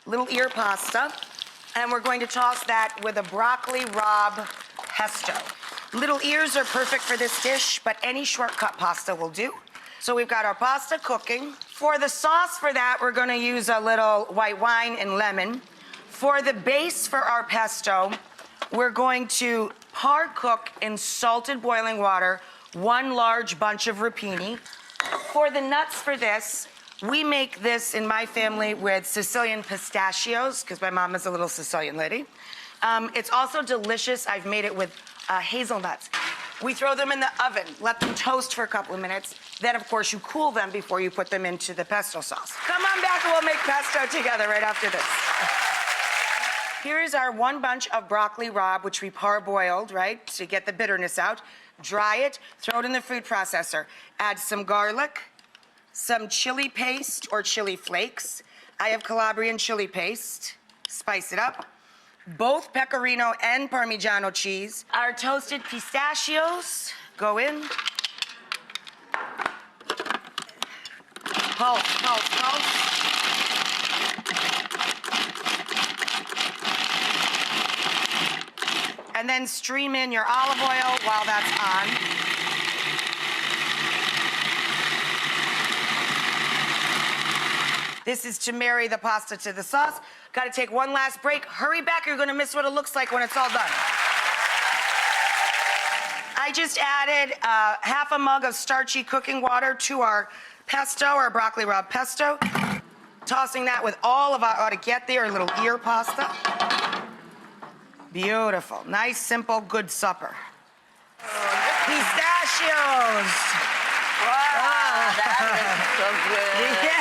little ear pasta, and we're going to toss that with a broccoli Rabe Pesto. Little ears are perfect for this dish, but any shortcut pasta will do. So we've got our pasta cooking. For the sauce for that, we're gonna use a little white wine and lemon. For the base for our pesto, we're going to par cook in salted boiling water 1 large bunch of rapini. For the nuts for this, we make this in my family with Sicilian pistachios, because my mom is a little Sicilian lady. It's also delicious. I've made it with hazelnuts. We throw them in the oven, let them toast for a couple of minutes. Then, of course, you cool them before you put them into the pesto sauce. Come on back and we'll make pesto together right after this. Here is our 1 bunch of broccoli Rabe, which we parboiled, right, to get the bitterness out. Dry it, throw it in the food processor. Add some garlic, some chili paste or chili flakes. I have Calabrian chili paste. Spice it up. Both pecorino and Parmigiano cheese. Our toasted pistachios go in. Pulse, pulse, pulse. And then stream in your olive oil while that's on. This is to marry the pasta to the sauce. Got to take one last break. Hurry back, you're gonna miss what it looks like when it's all done. I just added half a mug of starchy cooking water to our pesto, our broccoli Rabe pesto. Tossing that with all of our orecchiette, our little ear pasta. Beautiful, nice, simple, good supper. Pistachios. Wow, that is so good. Yeah.